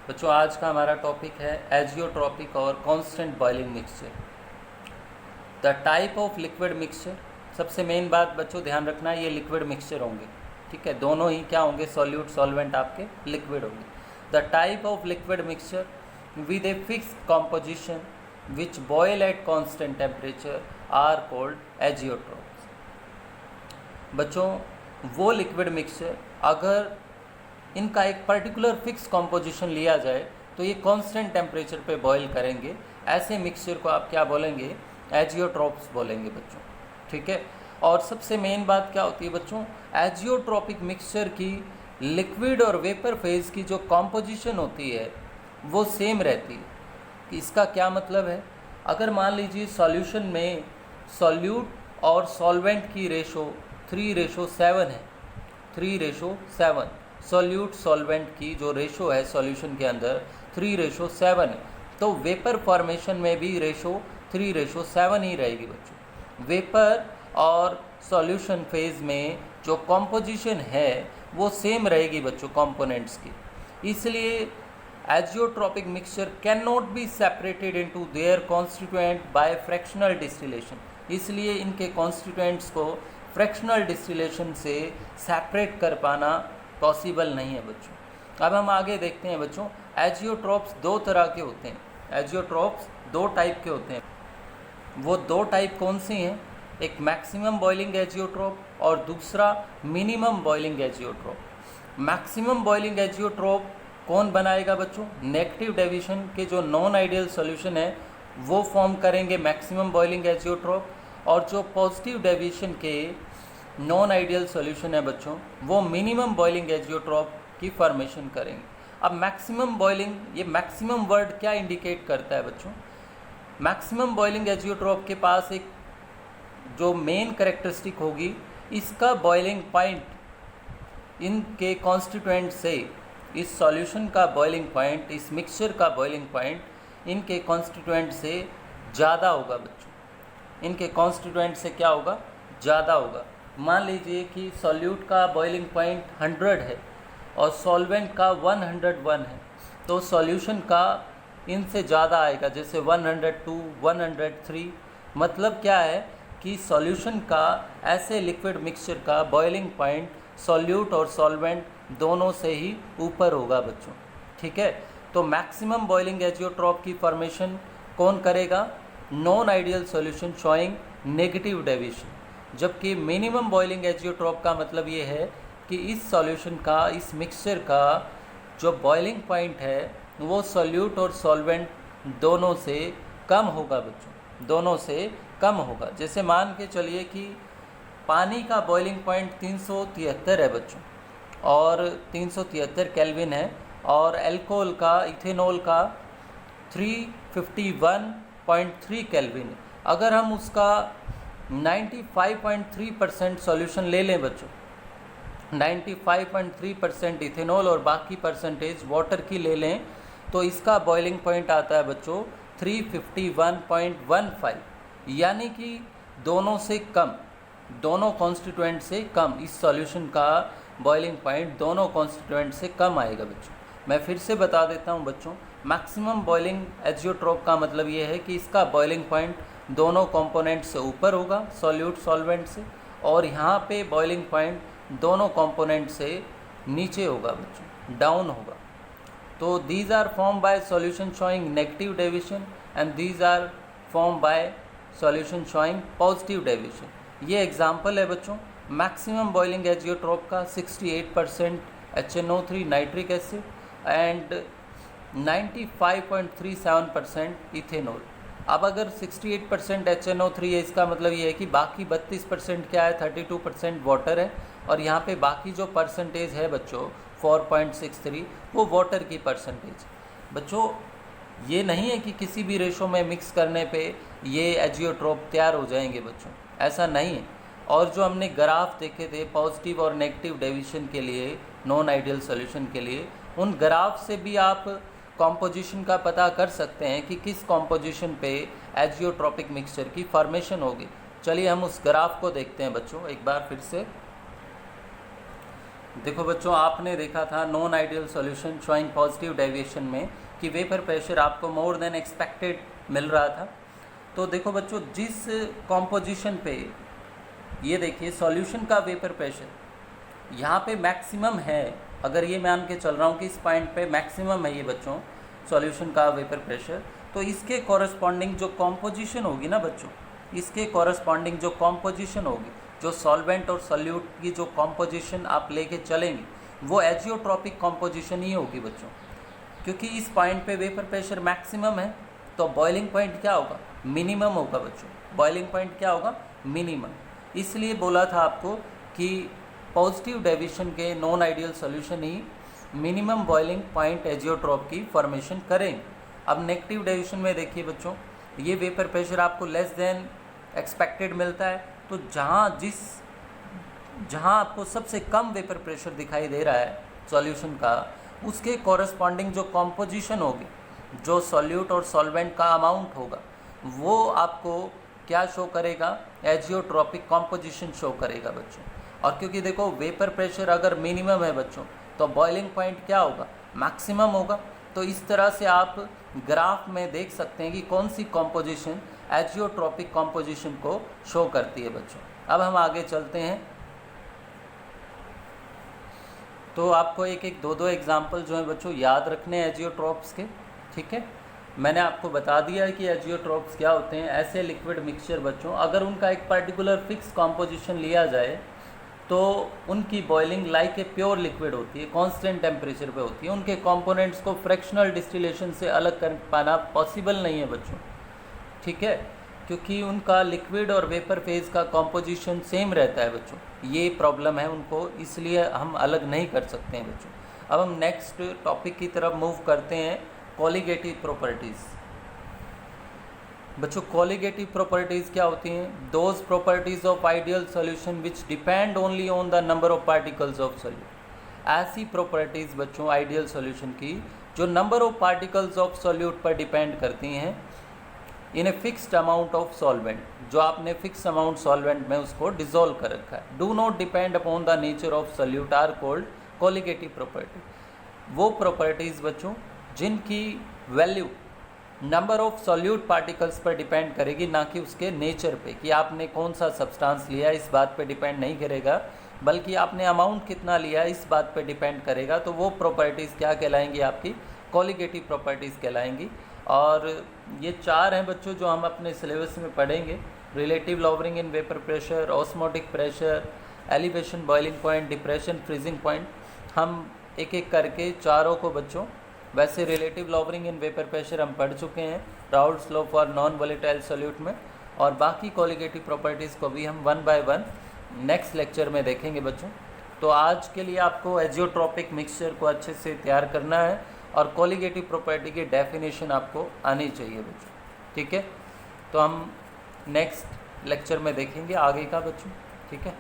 बच्चों आज का हमारा टॉपिक है एजियोट्रॉपिक और constant boiling mixture. The type of liquid mixture. सबसे मेन बात बच्चों ध्यान रखना है, ये लिक्विड मिक्सचर होंगे, ठीक है। दोनों ही क्या होंगे, सॉल्यूट सॉल्वेंट आपके लिक्विड होंगे। The type of liquid mixture with a fixed composition which boil at constant temperature are called azeotropes. बच्चों वो लिक्विड मिक्सचर अगर इनका एक पर्टिकुलर फिक्स कॉम्पोजिशन लिया जाए तो ये कांस्टेंट टेम्परेचर पे बॉईल करेंगे, ऐसे मिक्सचर को आप क्या बोलेंगे, एजियोट्रॉप्स बोलेंगे बच्चों, ठीक है। और सबसे मेन बात क्या होती है बच्चों, एजियोट्रॉपिक मिक्सचर की लिक्विड और वेपर फेज की जो कॉम्पोजिशन होती है वो सेम रहती है। इसका क्या मतलब है, अगर मान लीजिए सॉल्यूशन में सॉल्यूट और सॉल्वेंट की रेशो 3:7 है, 3:7, सॉल्यूट सॉल्वेंट की जो रेशो है सॉल्यूशन के अंदर 3:7 है, तो वेपर फॉर्मेशन में भी रेशो 3:7 ही रहेगी बच्चों। वेपर और सॉल्यूशन फेज में जो कॉम्पोजिशन है वो सेम रहेगी बच्चों कंपोनेंट्स की। इसलिए azeotropic mixture cannot be separated into their constituent by fractional distillation. इसलिए इनके कॉन्स्टिट्यूएंट्स को फ्रैक्शनल डिस्टिलेशन से सेपरेट कर पाना पॉसिबल नहीं है बच्चों। अब हम आगे देखते हैं बच्चों, एजियोट्रॉप्स दो तरह के होते हैं। एजियोट्रॉप्स दो टाइप के होते हैं। वो दो टाइप कौन सी हैं, एक मैक्सिमम बॉइलिंग एजियोट्रॉप और दूसरा minimum boiling azeotrope. Maximum boiling azeotrope कौन बनाएगा बच्चों, नेगेटिव डेविएशन के जो नॉन आइडियल सॉल्यूशन है वो फॉर्म करेंगे मैक्सिमम बॉइलिंग एजियोट्रॉप, और जो पॉजिटिव डेविएशन के नॉन आइडियल सॉल्यूशन है बच्चों वो मिनिमम बॉइलिंग एजियोट्रॉप की फॉर्मेशन करेंगे। अब मैक्सिमम बॉइलिंग, ये मैक्सिमम वर्ड क्या इंडिकेट करता है बच्चों, मैक्सिमम बॉइलिंग एजियोट्रॉप के पास एक जो मेन कैरेक्टरिस्टिक होगी, इसका बॉइलिंग पॉइंट इनके कॉन्स्टिट्यूएंट से, इस सॉल्यूशन का बॉइलिंग पॉइंट, इस मिक्सचर का बॉइलिंग पॉइंट इनके कॉन्स्टिट्यूएंट से ज़्यादा होगा बच्चों। इनके कॉन्स्टिट्यूएंट से क्या होगा, ज़्यादा होगा। मान लीजिए कि सॉल्यूट का बॉइलिंग पॉइंट 100 है और सॉल्वेंट का 101 है, तो सॉल्यूशन का इनसे ज़्यादा आएगा, जैसे 102, 103। मतलब क्या है कि सॉल्यूशन का, ऐसे लिक्विड मिक्सचर का बॉइलिंग पॉइंट सॉल्यूट और सॉल्वेंट दोनों से ही ऊपर होगा बच्चों, ठीक है। तो मैक्सिमम बॉइलिंग एजियोट्रॉप की फॉर्मेशन कौन करेगा, non ideal solution showing negative deviation. जबकि मिनिमम बॉइलिंग एजियोट्रॉप का मतलब ये है कि इस सॉल्यूशन का, इस मिक्सचर का जो बॉइलिंग पॉइंट है वो सॉल्यूट और सॉल्वेंट दोनों से कम होगा बच्चों, दोनों से कम होगा। जैसे मान के चलिए कि पानी का बॉइलिंग पॉइंट 373 है बच्चों, और 373 केल्विन है, और अल्कोहल का, इथेनॉल का 351.3 केल्विन है। अगर हम उसका 95.3% सॉल्यूशन ले लें बच्चों, 95.3% इथेनॉल और बाकी परसेंटेज वाटर की ले लें, तो इसका बॉइलिंग पॉइंट आता है बच्चों 351.15, यानी कि दोनों से कम, दोनों कॉन्स्टिट्यूएंट से कम। इस सॉल्यूशन का बॉइलिंग पॉइंट दोनों कॉन्स्टिट्यूएंट से कम आएगा बच्चों। मैं फिर से बता देता हूं बच्चों, मैक्सिमम बॉइलिंग एजियोट्रॉप का मतलब ये है कि इसका बॉइलिंग पॉइंट दोनों कंपोनेंट से ऊपर होगा, सॉल्यूट सॉल्वेंट से, और यहाँ पे बॉइलिंग पॉइंट दोनों कंपोनेंट से नीचे होगा बच्चों, डाउन होगा। तो these are form by solution showing negative deviation and these are form by solution showing positive deviation. ये एग्जांपल है बच्चों मैक्सिमम बॉइलिंग एजियोट्रॉप का, 68% HNO3 nitric acid and 95.37% ethanol. अब अगर 68% HNO3 है, इसका मतलब ये है कि बाकी 32% क्या है, 32% वाटर है, और यहाँ पे बाकी जो परसेंटेज है बच्चों 4.63 वो वाटर की परसेंटेज। बच्चों ये नहीं है कि किसी भी रेशो में मिक्स करने पे ये एजियोट्रॉप तैयार हो जाएंगे बच्चों, ऐसा नहीं है। और जो हमने ग्राफ देखे थे पॉजिटिव और नेगेटिव डेविएशन के लिए, नॉन आइडियल सॉल्यूशन के लिए, उन ग्राफ से भी आप कॉम्पोजिशन का पता कर सकते हैं कि किस कॉम्पोजिशन पे एजियोट्रॉपिक मिक्सचर की फॉर्मेशन होगी। चलिए हम उस ग्राफ को देखते हैं बच्चों एक बार फिर से। देखो बच्चों, आपने देखा था non ideal solution showing positive deviation में कि वेपर प्रेशर आपको मोर देन एक्सपेक्टेड मिल रहा था। तो देखो बच्चों, जिस कॉम्पोजिशन पे ये देखिए सॉल्यूशन का वेपर प्रेशर यहाँ पे मैक्सिमम है, अगर ये मान के चल रहा हूँ कि इस पॉइंट पे मैक्सिमम है ये बच्चों सॉल्यूशन का वेपर प्रेशर, तो इसके कॉरस्पॉन्डिंग जो कॉम्पोजिशन होगी ना बच्चों, इसके कॉरस्पॉन्डिंग जो कॉम्पोजिशन होगी, जो सॉल्वेंट और सॉल्यूट की जो कॉम्पोजिशन आप लेके चलेंगे वो एजियोट्रॉपिक कॉम्पोजिशन ही होगी बच्चों। क्योंकि इस पॉइंट पे वेपर प्रेशर मैक्सिमम है तो बॉइलिंग पॉइंट क्या होगा, मिनिमम होगा बच्चों। बॉइलिंग पॉइंट क्या होगा, मिनिमम। इसलिए बोला था आपको कि पॉजिटिव डेविएशन के नॉन आइडियल सॉल्यूशन ही मिनिमम बॉइलिंग पॉइंट एजियोट्रॉप की फॉर्मेशन करें। अब नेगेटिव डेविएशन में देखिए बच्चों, ये वेपर प्रेशर आपको लेस देन एक्सपेक्टेड मिलता है, तो जहाँ आपको सबसे कम वेपर प्रेशर दिखाई दे रहा है सॉल्यूशन का, उसके कॉरस्पॉन्डिंग जो कॉम्पोजिशन होगी, जो सॉल्यूट और सॉल्वेंट का अमाउंट होगा, वो आपको क्या शो करेगा, एजियोट्रॉपिक कॉम्पोजिशन शो करेगा बच्चों। और क्योंकि देखो वेपर प्रेशर अगर मिनिमम है बच्चों तो बॉइलिंग पॉइंट क्या होगा, मैक्सिमम होगा। तो इस तरह से आप ग्राफ में देख सकते हैं कि कौन सी कॉम्पोजिशन एजियोट्रॉपिक कॉम्पोजिशन को शो करती है बच्चों। अब हम आगे चलते हैं, तो आपको एक एक दो एग्जाम्पल जो है बच्चों याद रखने हैं एजियोट्रॉप्स के, ठीक है। मैंने आपको बता दिया है कि एजियोट्रॉप्स क्या होते हैं। ऐसे लिक्विड मिक्सचर बच्चों, अगर उनका एक पर्टिकुलर फिक्स कॉम्पोजिशन लिया जाए तो उनकी boiling like a pure liquid होती है, कांस्टेंट टेम्परेचर पे होती है। उनके कंपोनेंट्स को फ्रैक्शनल डिस्टिलेशन से अलग कर पाना पॉसिबल नहीं है बच्चों, ठीक है, क्योंकि उनका लिक्विड और वेपर फेज का कंपोजिशन सेम रहता है बच्चों। ये प्रॉब्लम है उनको, इसलिए हम अलग नहीं कर सकते हैं बच्चों। अब हम नेक्स्ट टॉपिक की तरफ मूव करते हैं, कॉलिगेटिव प्रॉपर्टीज़। बच्चों कॉलिगेटिव प्रॉपर्टीज़ क्या होती हैं, those properties of ideal solution which depend only on the number of particles of solute. ऐसी प्रॉपर्टीज़ बच्चों आइडियल सॉल्यूशन की जो number of particles of solute पर डिपेंड करती हैं in a fixed amount of solvent, जो आपने फिक्स अमाउंट सॉल्वेंट में उसको डिजोल्व कर रखा है, do not depend upon the nature of solute are called colligative property. वो प्रॉपर्टीज़ बच्चों जिनकी value number of solute particles पर डिपेंड करेगी, ना कि उसके नेचर पे, कि आपने कौन सा सब्सटेंस लिया इस बात पे डिपेंड नहीं करेगा, बल्कि आपने अमाउंट कितना लिया इस बात पे डिपेंड करेगा। तो वो प्रॉपर्टीज़ क्या कहलाएंगी, आपकी कॉलिगेटिव प्रॉपर्टीज़ कहलाएंगी। और ये चार हैं बच्चों जो हम अपने सिलेबस में पढ़ेंगे, relative lowering in vapour pressure, osmotic pressure, elevation boiling point, depression freezing point. हम एक एक करके चारों को बच्चों, वैसे relative lowering in vapour pressure हम पढ़ चुके हैं Raoult's law for non volatile solute में, और बाकी कॉलिगेटिव प्रॉपर्टीज़ को भी हम one by one next lecture में देखेंगे बच्चों। तो आज के लिए आपको एजियोट्रॉपिक मिक्सचर को अच्छे से तैयार करना है और कॉलिगेटिव प्रॉपर्टी की डेफिनेशन आपको आनी चाहिए बच्चों, ठीक है। तो हम नेक्स्ट लेक्चर में देखेंगे आगे का बच्चों, ठीक है।